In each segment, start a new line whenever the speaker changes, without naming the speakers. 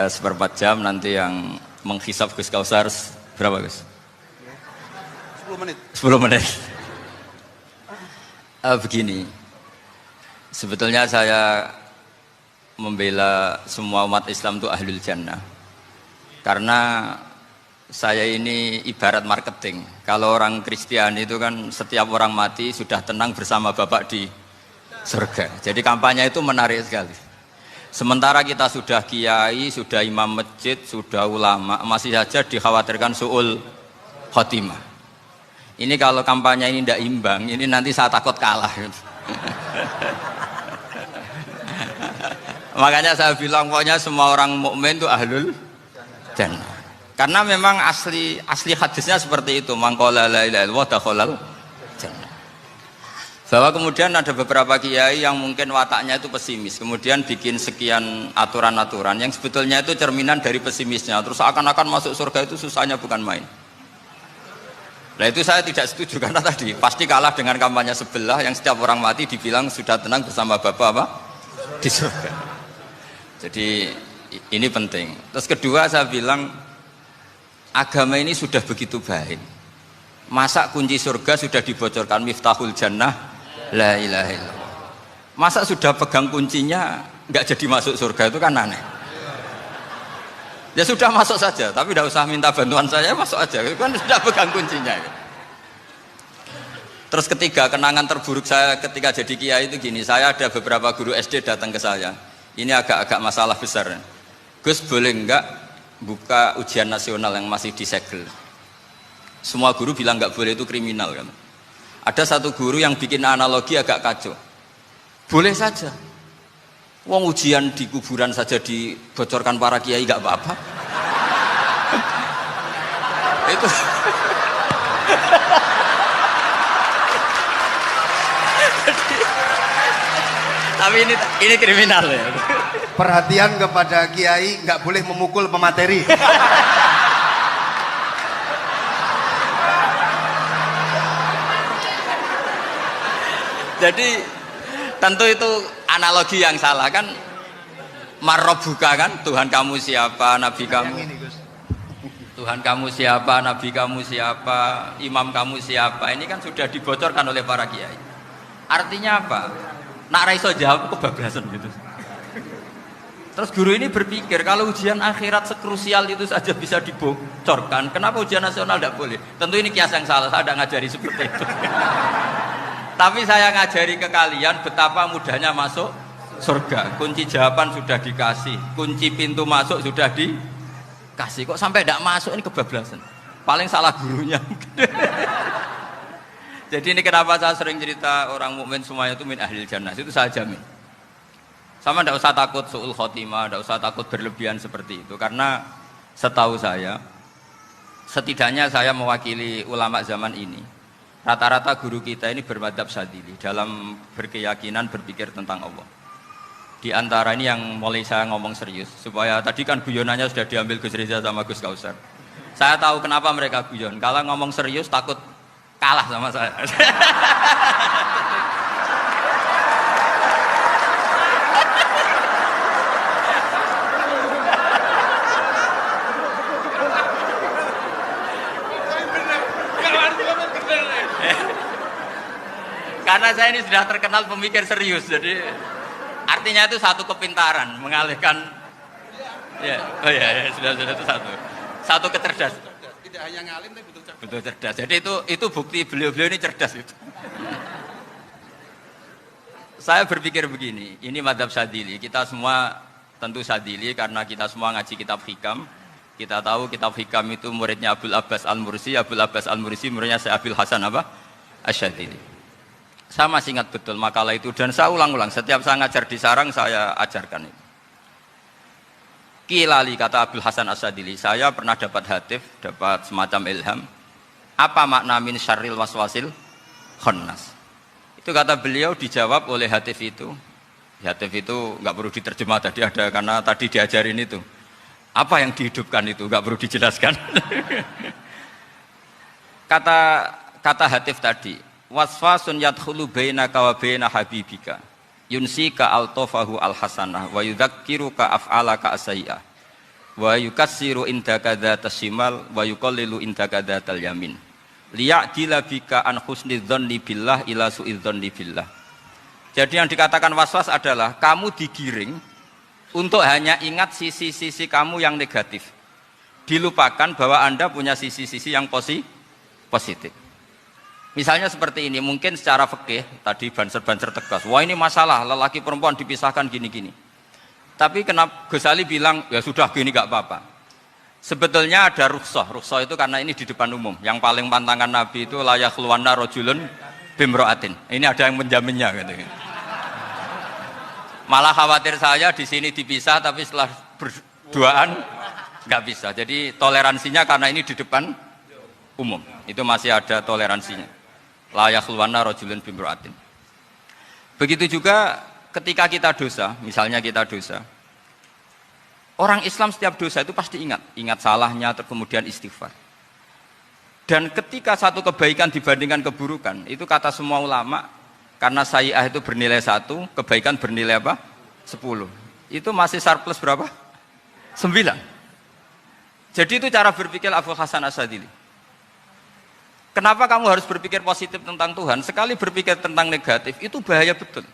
Seperempat jam nanti yang menghisap Gus Kausar berapa Gus?
10 menit.
10 menit. Begini, sebetulnya saya membela semua umat Islam itu ahlul jannah. Karena saya ini ibarat marketing. Kalau orang Kristiani itu kan setiap orang mati sudah tenang bersama Bapak di surga. Jadi kampanye itu menarik sekali. Sementara kita sudah kiai, sudah imam masjid, sudah ulama, masih saja dikhawatirkan su'ul khotimah. Ini kalau kampanye ini tidak imbang, ini nanti saya takut kalah. Makanya saya bilang pokoknya semua orang mukmin itu ahlul jannah. Karena memang asli hadisnya seperti itu, mangqala la ilaha illallah dakhalal jannah. Bahwa kemudian ada beberapa kiai yang mungkin wataknya itu pesimis, kemudian bikin sekian aturan-aturan yang sebetulnya itu cerminan dari pesimisnya. Terus akan-akan masuk surga itu susahnya bukan main. Nah itu saya tidak setuju karena tadi pasti kalah dengan kampanye sebelah yang setiap orang mati dibilang sudah tenang bersama Bapak apa? Di surga. Jadi ini penting. Terus kedua saya bilang agama ini sudah begitu baik. Masa kunci surga sudah dibocorkan miftahul jannah la ilaha illallah. Masa sudah pegang kuncinya nggak jadi masuk surga itu kan aneh. Ya sudah masuk saja, tapi tidak usah minta bantuan saya, masuk aja. Kan sudah pegang kuncinya. Terus ketiga, kenangan terburuk saya ketika jadi kiai itu gini, saya ada beberapa guru SD datang ke saya. Ini agak-agak masalah besar. Gus boleh enggak buka ujian nasional yang masih disegel? Semua guru bilang enggak boleh, itu kriminal kan. Ada satu guru yang bikin analogi agak kacau. Boleh saja. Wong ujian di kuburan saja dibocorkan para kiai enggak apa-apa. Itu tapi ini kriminal ya.
Perhatian kepada kiai, nggak boleh memukul pemateri.
Jadi tentu itu analogi yang salah kan. Marrobuka kan, Tuhan kamu siapa, nabi kamu. Tuhan kamu siapa, nabi kamu siapa, imam kamu siapa. Ini kan sudah dibocorkan oleh para kiai. Artinya apa? Nak raiso jawab kebablasan gitu. Terus guru ini berpikir kalau ujian akhirat sekrusial itu saja bisa dibocorkan, kenapa ujian nasional tidak boleh? Tentu ini kias yang salah, saya tidak ngajari seperti itu. Tapi saya ngajari ke kalian betapa mudahnya masuk surga. Kunci jawaban sudah dikasih, kunci pintu masuk sudah dikasih. Kok sampai tidak masuk, ini kebablasan. Paling salah gurunya. Jadi ini kenapa saya sering cerita orang mukmin semuanya itu min ahlil jannah, itu saya jamin. Sama tidak usah takut su'ul khotimah, tidak usah takut berlebihan seperti itu. Karena setahu saya, setidaknya saya mewakili ulama zaman ini. Rata-rata guru kita ini bermadzhab Syadzili dalam berkeyakinan berpikir tentang Allah. Di antara ini yang mulai saya ngomong serius, supaya tadi kan guyonannya sudah diambil Gus Reza sama Gus Kausar. Saya tahu kenapa mereka guyon. Kalau ngomong serius takut kalah sama saya. Karena saya ini sudah terkenal pemikir serius, jadi artinya itu satu kepintaran mengalihkan. Ya, oh ya, sudah itu satu kecerdasan.
Tidak hanya ngalim tapi betul cerdas.
Betul cerdas. Jadi itu bukti beliau-beliau ini cerdas itu. Saya berpikir begini, ini madzhab Syadzili. Kita semua tentu Syadzili karena kita semua ngaji kitab hikam. Kita tahu kitab hikam itu muridnya Abul Abbas Al-Mursi. Abul Abbas Al-Mursi muridnya Syekh Abil Hasan apa? Asy-Syadzili. Saya masih ingat betul makalah itu dan saya ulang-ulang. Setiap saya ngajar di sarang saya ajarkan itu. Kilali kata Abul Hasan Asy-Syadzili, saya pernah dapat hatif, dapat semacam ilham. Apa makna min syarril waswasil khannas? Itu kata beliau dijawab oleh hatif itu. Hatif itu nggak perlu diterjemah tadi ada karena tadi diajarin itu. Apa yang dihidupkan itu nggak perlu dijelaskan. kata hatif tadi, wasfasun yadkhulu bainaka wa baina habibika. yunsika altofahu alhasanah wa yudzakiruka af'alaka asyi'ah wa yukassiru indaka dzatas shimal wa yuqallilu indaka dzatal yamin liya'dila bika an husnidzanni billah ila su'idzanni billah. Jadi yang dikatakan waswas adalah kamu digiring untuk hanya ingat sisi-sisi kamu yang negatif, dilupakan bahwa Anda punya sisi-sisi yang positif. Misalnya seperti ini, mungkin secara fikih tadi banser-banser tegas, wah ini masalah lelaki perempuan dipisahkan gini-gini. Tapi kenapa Ghazali bilang ya sudah gini gak apa-apa. Sebetulnya ada rukhsah itu karena ini di depan umum. Yang paling pantangan Nabi itu layak luwana rojulun bimroatin. Ini ada yang menjaminnya gitu. Malah khawatir saya di sini dipisah tapi setelah berduaan nggak bisa. Jadi toleransinya karena ini di depan umum. Itu masih ada toleransinya. Layak luwana rojulun bimroatin. Begitu juga ketika kita dosa, misalnya kita dosa, orang Islam setiap dosa itu pasti ingat salahnya, kemudian istighfar. Dan ketika satu kebaikan dibandingkan keburukan, itu kata semua ulama, karena sayyi'ah itu bernilai 1, kebaikan bernilai apa? 10. Itu masih surplus berapa? 9. Jadi itu cara berpikir Abu Hasan Asyadzili. Kenapa kamu harus berpikir positif tentang Tuhan? Sekali berpikir tentang negatif, itu bahaya betul.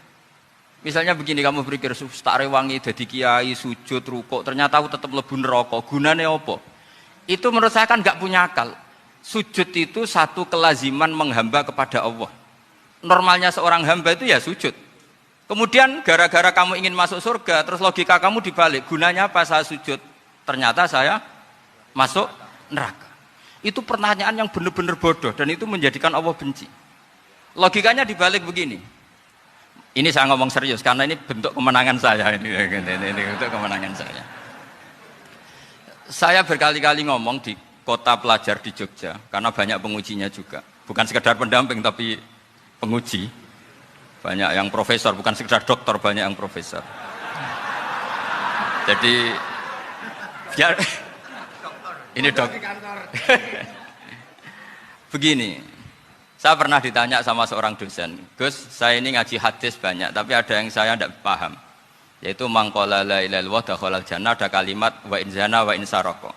Misalnya begini, kamu berpikir tak rewangi jadi kiai, sujud, rukuk, ternyata aku tetap lebu neraka. Gunanya apa? Itu menurut saya kan nggak punya akal. Sujud itu satu kelaziman menghamba kepada Allah. Normalnya seorang hamba itu ya sujud. Kemudian gara-gara kamu ingin masuk surga, terus logika kamu dibalik. Gunanya apa saya sujud? Ternyata saya masuk neraka. Itu pertanyaan yang benar-benar bodoh dan itu menjadikan Allah benci. Logikanya dibalik begini. Ini saya ngomong serius karena ini bentuk kemenangan saya ini bentuk kemenangan saya. Saya berkali-kali ngomong di kota pelajar di Jogja karena banyak pengujinya juga. Bukan sekedar pendamping tapi penguji. Banyak yang profesor, bukan sekedar doktor, banyak yang profesor. Jadi biar ini dok. Begini. Saya pernah ditanya sama seorang dosen, Gus, saya ini ngaji hadis banyak, tapi ada yang saya tidak paham. Yaitu mangqala la ilaha illallah dakhalal jannah, ada kalimat wa in zana wa in saraka.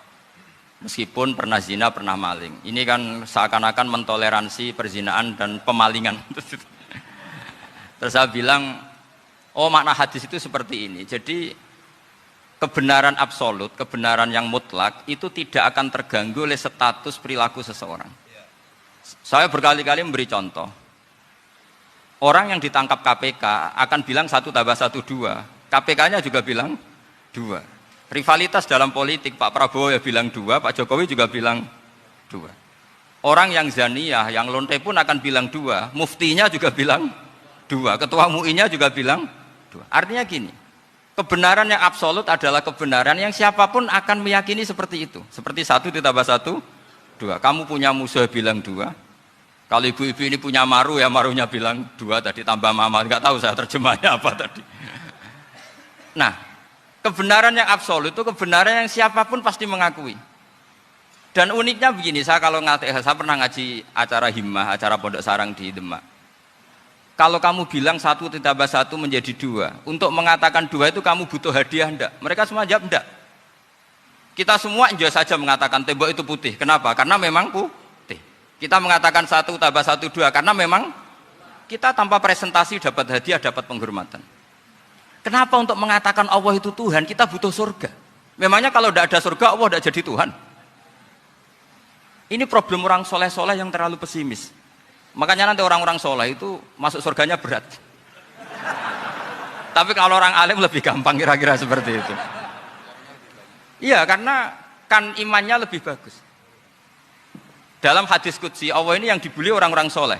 Meskipun pernah zina, pernah maling. Ini kan seakan-akan mentoleransi perzinaan dan pemalingan. Terus saya bilang, oh makna hadis itu seperti ini. Jadi kebenaran absolut, kebenaran yang mutlak itu tidak akan terganggu oleh status perilaku seseorang. Saya berkali-kali memberi contoh. Orang yang ditangkap KPK akan bilang 1 tambah 1 2. KPK-nya juga bilang 2. Rivalitas dalam politik, Pak Prabowo ya bilang 2, Pak Jokowi juga bilang 2. Orang yang zaniyah, yang lonte pun akan bilang 2. Muftinya juga bilang 2. Ketua MUI-nya juga bilang 2. Artinya gini, kebenaran yang absolut adalah kebenaran yang siapapun akan meyakini seperti itu. Seperti 1 ditambah 1 2. Kamu punya musuh bilang 2. Kalau ibu-ibu ini punya maru ya marunya bilang 2 tadi tambah mama. Enggak tahu saya terjemahnya apa tadi. Nah, kebenaran yang absolut itu kebenaran yang siapapun pasti mengakui. Dan uniknya begini, saya pernah ngaji acara himmah, acara pondok sarang di Demak. Kalau kamu bilang 1 ditambah 1 menjadi 2, untuk mengatakan 2 itu kamu butuh hadiah enggak? Mereka semua jawab enggak. Kita semua enjoy saja mengatakan tembok itu putih. Kenapa? Karena memang putih. Kita mengatakan 1 tambah 1 2 karena memang kita tanpa presentasi dapat hadiah, dapat penghormatan. Kenapa untuk mengatakan Allah itu Tuhan kita butuh surga? Memangnya kalau tidak ada surga Allah tidak jadi Tuhan? Ini problem orang soleh-soleh yang terlalu pesimis. Makanya nanti orang-orang soleh itu masuk surganya berat. Tapi kalau orang alim lebih gampang kira-kira seperti itu. Iya, karena kan imannya lebih bagus. Dalam hadis qudsi, Allah ini yang dibuli orang-orang soleh.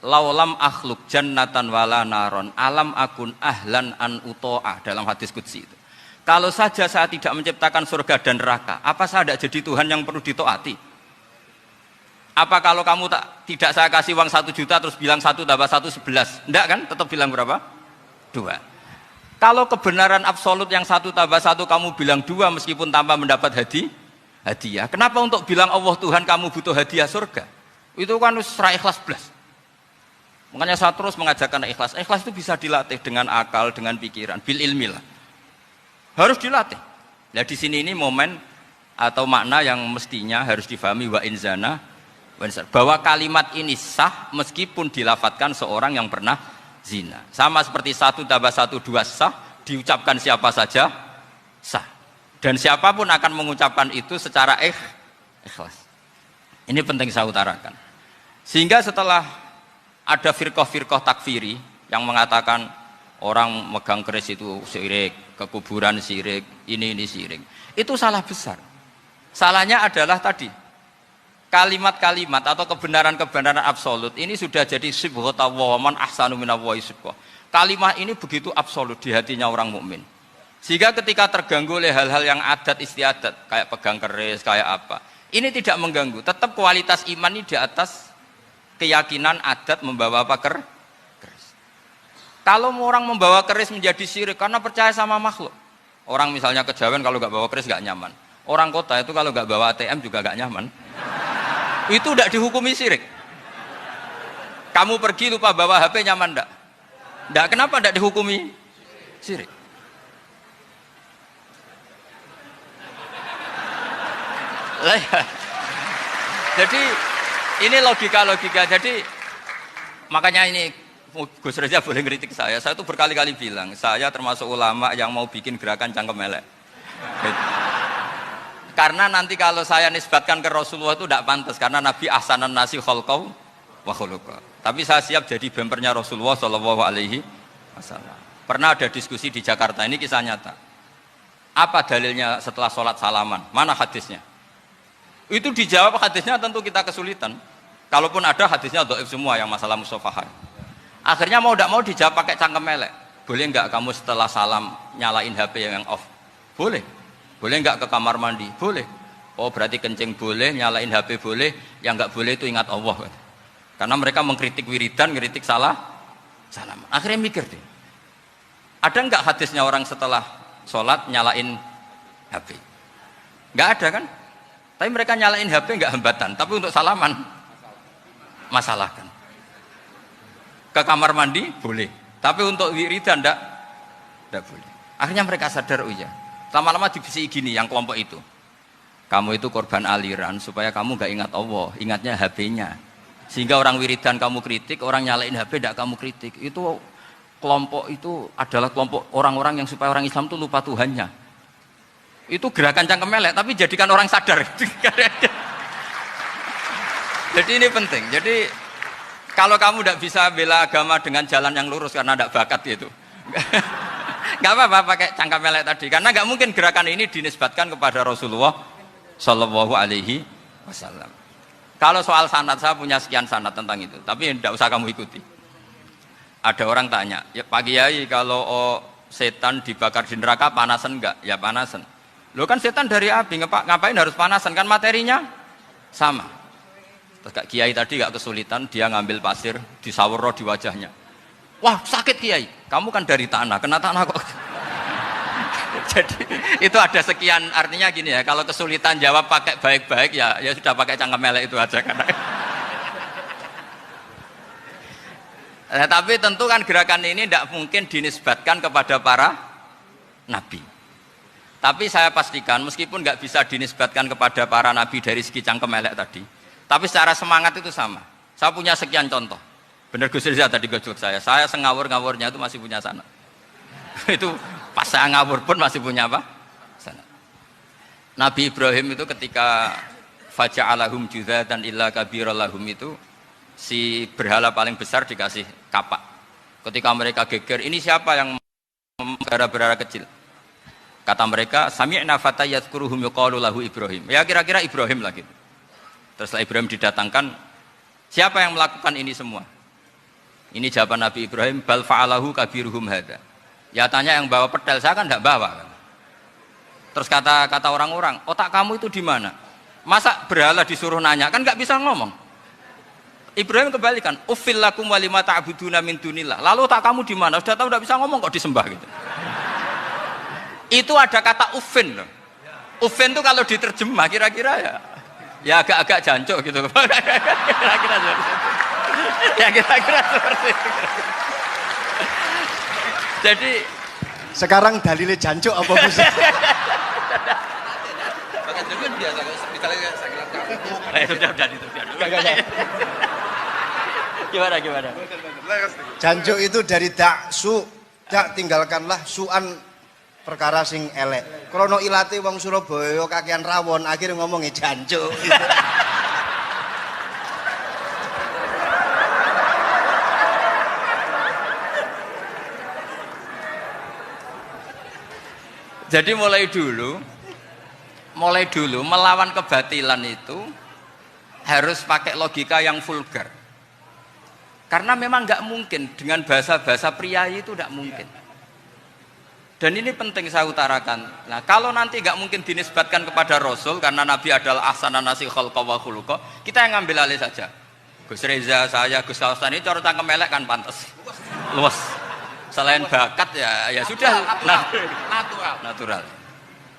Laulam akhluk jannatan wala naron alam akun ahlan an uto'ah. Dalam hadis qudsi itu. Kalau saja saya tidak menciptakan surga dan neraka, apa saya tidak jadi Tuhan yang perlu ditaati? Apa kalau kamu tidak saya kasih uang 1 juta terus bilang 1 tambah 1 11? Enggak kan? Tetap bilang berapa? 2. Kalau kebenaran absolut yang 1 tambah 1 kamu bilang 2 meskipun tanpa mendapat hadiah. Kenapa untuk bilang Allah Tuhan kamu butuh hadiah surga? Itu kan serai ikhlas belas. Makanya saya terus mengajarkan ikhlas. Ikhlas itu bisa dilatih dengan akal, dengan pikiran, bil ilmi lah. Harus dilatih. Nah di sini ini momen atau makna yang mestinya harus difahami wa inzana bahwa kalimat ini sah meskipun dilafadzkan seorang yang pernah zina. Sama seperti 1 tambah 1 2 sah, diucapkan siapa saja sah. Dan siapapun akan mengucapkan itu secara ikhlas. Ini penting saya utarakan. Sehingga setelah ada firqah-firqah takfiri yang mengatakan orang megang keris itu syirik, ke kuburan syirik, ini syirik. Itu salah besar. Salahnya adalah tadi kalimat-kalimat atau kebenaran-kebenaran absolut ini sudah jadi sibghatullah man ahsanu minallahi sibghah. Kalimat ini begitu absolut di hatinya orang mukmin. Sehingga ketika terganggu oleh hal-hal yang adat istiadat kayak pegang keris, kayak apa, ini tidak mengganggu. Tetap kualitas iman ini di atas keyakinan adat membawa apa keris. Kalau orang membawa keris menjadi syirik karena percaya sama makhluk. Orang misalnya kejawen kalau nggak bawa keris nggak nyaman. Orang kota itu kalau nggak bawa ATM juga nggak nyaman. Itu tidak dihukumi syirik. Kamu pergi lupa bawa HP nyaman enggak? Enggak, kenapa enggak dihukumi syirik? Jadi ini logika-logika. Jadi makanya ini Gus Reza boleh ngeritik saya. Saya tuh berkali-kali bilang, saya termasuk ulama yang mau bikin gerakan cangkem elek. Karena nanti kalau saya nisbatkan ke Rasulullah itu tidak pantas karena Nabi ahsanan nasi khalqau wa khuluqa. Tapi saya siap jadi bempernya Rasulullah sallallahu alaihi wasallam. Pernah ada diskusi di Jakarta, ini kisah nyata. Apa dalilnya setelah sholat salaman? Mana hadisnya? Itu dijawab hadisnya tentu kita kesulitan. Kalaupun ada hadisnya dhaif semua yang masalah musafahat. Akhirnya mau tidak mau dijawab pakai cangkem elek. Boleh enggak kamu setelah salam nyalain HP yang off? Boleh. Boleh enggak ke kamar mandi? Boleh. Oh berarti kencing boleh, nyalain HP boleh, yang enggak boleh itu ingat Allah. Karena mereka mengkritik wiridan, ngeritik salam. Akhirnya mikir deh. Ada enggak hadisnya orang setelah sholat nyalain HP? Enggak ada kan? Tapi mereka nyalain HP enggak hambatan, tapi untuk salaman masalah kan. Ke kamar mandi boleh, tapi untuk wiridan enggak boleh. Akhirnya mereka sadar, oh iya. Lama-lama dibisi gini yang kelompok itu. Kamu itu korban aliran supaya kamu enggak ingat Allah, ingatnya HP-nya. Sehingga orang wiridan kamu kritik, orang nyalain HP enggak kamu kritik. Itu kelompok itu adalah kelompok orang-orang yang supaya orang Islam itu lupa Tuhannya. Itu gerakan cangkem elek, tapi jadikan orang sadar. Jadi ini penting. Jadi kalau kamu tidak bisa bela agama dengan jalan yang lurus karena tidak bakat gitu, nggak apa-apa pakai cangkem elek tadi. Karena nggak mungkin gerakan ini dinisbatkan kepada Rasulullah Shallallahu Alaihi Wasallam. Kalau soal sanad, saya punya sekian sanad tentang itu, tapi tidak usah kamu ikuti. Ada orang tanya, ya Pak Kiai kalau setan dibakar di neraka panasan enggak? Ya panasan. Lo kan setan dari api, ngapain harus panasan? Kan materinya sama. Terus Kak Kiai tadi gak kesulitan, dia ngambil pasir, disawur di wajahnya. Wah sakit Kiai, kamu kan dari tanah, kena tanah kok. Jadi itu ada sekian, artinya gini ya, kalau kesulitan jawab pakai baik-baik ya sudah pakai cangkem elek itu aja kan. Nah, tapi tentu kan gerakan ini tidak mungkin dinisbatkan kepada para nabi. Tapi saya pastikan meskipun nggak bisa dinisbatkan kepada para nabi dari segi cangkem elek tadi, tapi secara semangat itu sama. Saya punya sekian contoh. Benar Gus Riza tadi gojok saya sengawur-ngawurnya itu masih punya sanad. Itu pas saya ngawur pun masih punya apa? Sanad. Nabi Ibrahim itu ketika faja'alahum juzatan illa kabiralahum itu si berhala paling besar dikasih kapak. Ketika mereka geger, ini siapa yang berhala kecil? Kata mereka, sami'na fata yadhkuruhum yuqalu lahu Ibrahim. Ya kira-kira Ibrahim lagi. Terus setelah Ibrahim didatangkan, siapa yang melakukan ini semua? Ini jawaban Nabi Ibrahim, bal fa'alahu kabiruhum hadza. Ya tanya yang bawa pedal, saya kan tidak bawa. Terus kata orang-orang, otak kamu itu di mana? Masa berhala disuruh nanya, kan nggak bisa ngomong. Ibrahim kembalikan, uffil lakum wa lima ta'buduna min dunillah. Lalu otak kamu di mana? Sudah tahu tidak bisa ngomong kok disembah gitu. Itu ada kata uffin loh. Uffin itu kalau diterjemah kira-kira ya agak-agak jancuk gitu. Kira-kira Ya kira-kira seperti itu. Jadi
Sekarang dalile jancuk apa Gus?
Pakai juga biasa misalnya sakit kamu.
sudah itu. Gimana?
Jancuk itu dari daksu. Dak tinggalkanlah suan perkara sing elek. Krono ilate wong Surabaya kakean rawon, akhirnya ngomongi jancuk.
Jadi mulai dulu melawan kebatilan itu harus pakai logika yang vulgar. Karena memang nggak mungkin dengan bahasa-bahasa priayi itu nggak mungkin. Dan ini penting saya utarakan. Nah, kalau nanti nggak mungkin dinisbatkan kepada Rasul karena Nabi adalah ahsanan nasi khalqa wa khuluqa, kita yang ngambil alih saja. Gus Reza, saya, Gus Hasan ini cara cangkem elek kan pantas. Luas. Selain bakat ya sudah natural.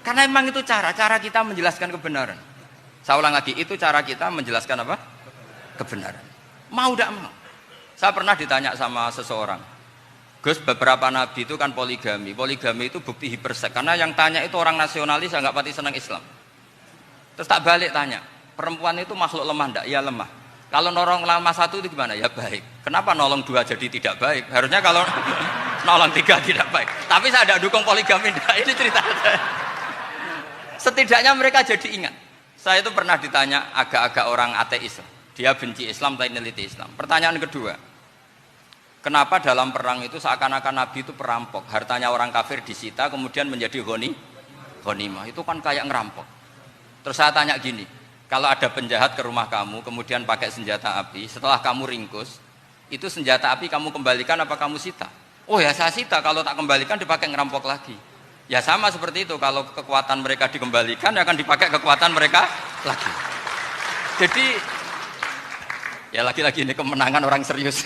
Karena memang itu cara kita menjelaskan kebenaran. Saya ulang lagi, itu cara kita menjelaskan apa? Kebenaran. Mau tidak mau. Saya pernah ditanya sama seseorang, Gus, beberapa nabi itu kan poligami. Poligami itu bukti hiperseks. Karena yang tanya itu orang nasionalis yang nggak pati senang Islam. Terus tak balik tanya, perempuan itu makhluk lemah enggak? Ya lemah. Kalau nolong lama satu itu gimana? Ya baik. Kenapa nolong dua jadi tidak baik? Harusnya kalau nolong tiga tidak baik. Tapi saya tidak dukung poligami. Ini cerita saya. Setidaknya mereka jadi ingat. Saya itu pernah ditanya agak-agak orang ateis. Dia benci Islam tapi neliti Islam. Pertanyaan kedua, kenapa dalam perang itu seakan-akan Nabi itu perampok? Hartanya orang kafir disita kemudian menjadi ghanimah. Itu kan kayak ngerampok. Terus saya tanya gini, kalau ada penjahat ke rumah kamu kemudian pakai senjata api, setelah kamu ringkus, itu senjata api kamu kembalikan apa kamu sita? Oh ya saya sita, kalau tak kembalikan dipakai ngerampok lagi. Ya sama seperti itu, kalau kekuatan mereka dikembalikan akan dipakai kekuatan mereka lagi. Jadi ya lagi-lagi ini kemenangan orang serius.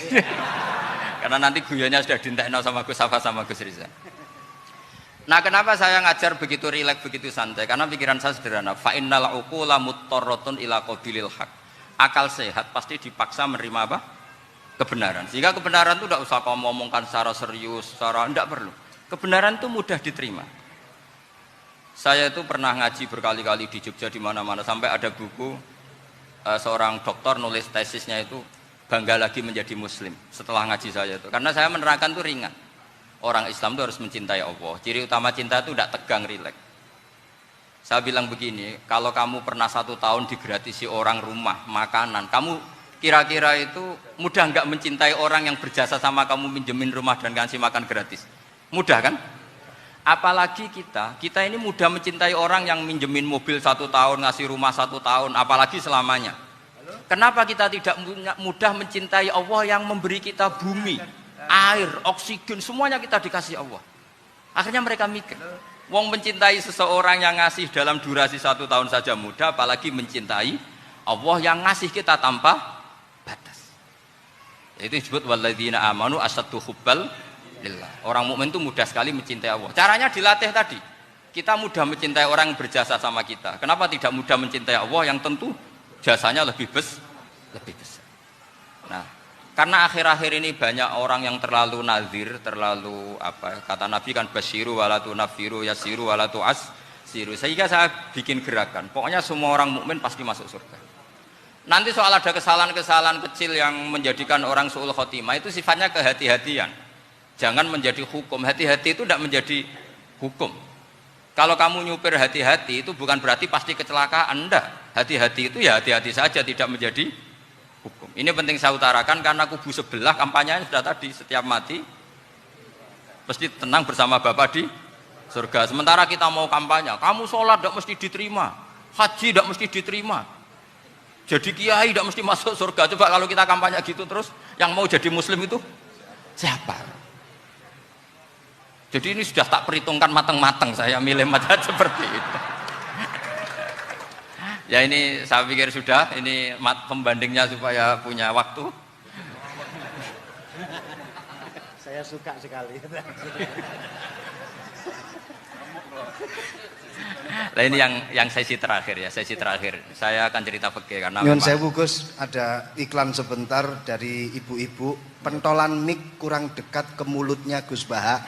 Karena nanti guyonnya sudah dintekno sama Gus Safa sama Gus Riza. Nah, kenapa saya ngajar begitu rileks, begitu santai? Karena pikiran saya sederhana. Fa innal uqula muttarratun ila qabilil haq. Akal sehat pasti dipaksa menerima apa? Kebenaran. Sehingga kebenaran itu tidak usah kamu ngomongkan secara serius, secara tidak perlu. Kebenaran itu mudah diterima. Saya itu pernah ngaji berkali-kali di Jogja di mana-mana sampai ada buku seorang dokter nulis tesisnya itu bangga lagi menjadi muslim setelah ngaji saya itu. Karena saya menerangkan itu ringan. Orang Islam itu harus mencintai Allah. Ciri utama cinta itu tidak tegang, rileks. Saya bilang begini, kalau kamu pernah 1 tahun digratisi orang rumah, makanan, kamu kira-kira itu mudah nggak mencintai orang yang berjasa sama kamu minjemin rumah dan kasih makan gratis? Mudah kan? Apalagi kita ini mudah mencintai orang yang minjemin mobil 1 tahun, ngasih rumah 1 tahun, apalagi selamanya. Kenapa kita tidak mudah mencintai Allah yang memberi kita bumi, air, oksigen, semuanya kita dikasih Allah? Akhirnya mereka mikir, wong mencintai seseorang yang ngasih dalam durasi 1 tahun saja mudah, apalagi mencintai Allah yang ngasih kita tanpa batas. Itu disebut walladzina amanu asaddu hubbal lillah. Orang mukmin itu mudah sekali mencintai Allah. Caranya dilatih tadi. Kita mudah mencintai orang yang berjasa sama kita. Kenapa tidak mudah mencintai Allah yang tentu jasanya lebih besar? Nah, karena akhir-akhir ini banyak orang yang terlalu nazir, terlalu apa? Kata Nabi kan basyiru walatu nafiru yasiru walatu asiru. Sehingga saya bikin gerakan. Pokoknya semua orang mukmin pasti masuk surga. Nanti soal ada kesalahan-kesalahan kecil yang menjadikan orang su'ul khotimah itu sifatnya kehati-hatian. Jangan menjadi hukum. Hati-hati itu tidak menjadi hukum. Kalau kamu nyupir hati-hati itu bukan berarti pasti kecelakaan. Enggak. Hati-hati itu ya hati-hati saja, tidak menjadi hukum. Ini penting saya utarakan karena kubu sebelah kampanyenya sudah tadi, setiap mati pasti tenang bersama Bapak di surga. Sementara kita mau kampanye, kamu sholat tidak mesti diterima, haji tidak mesti diterima, jadi kiai tidak mesti masuk surga. Coba kalau kita kampanye gitu terus, yang mau jadi muslim itu siapa? Jadi ini sudah tak perhitungkan matang-matang, saya milih macam seperti itu. Ya ini saya pikir sudah, ini pembandingnya supaya punya waktu.
Saya suka sekali.
Nah ini yang sesi terakhir ya, sesi terakhir. Saya akan cerita fikih karena
Nyun
memang-
sewu Gus, ada iklan sebentar dari ibu-ibu, pentolan mic kurang dekat ke mulutnya Gus Baha.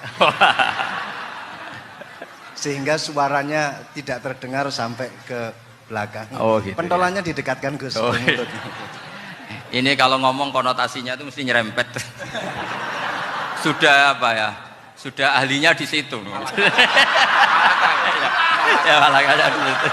Sehingga suaranya tidak terdengar sampai ke belakang.
Oh, gitu,
Pentolannya didekatkan Gus
Oh,
ke mulut.
Ini kalau ngomong konotasinya itu mesti nyerempet. Sudah apa ya? Sudah ahlinya di situ. Ya malah kayak gitu.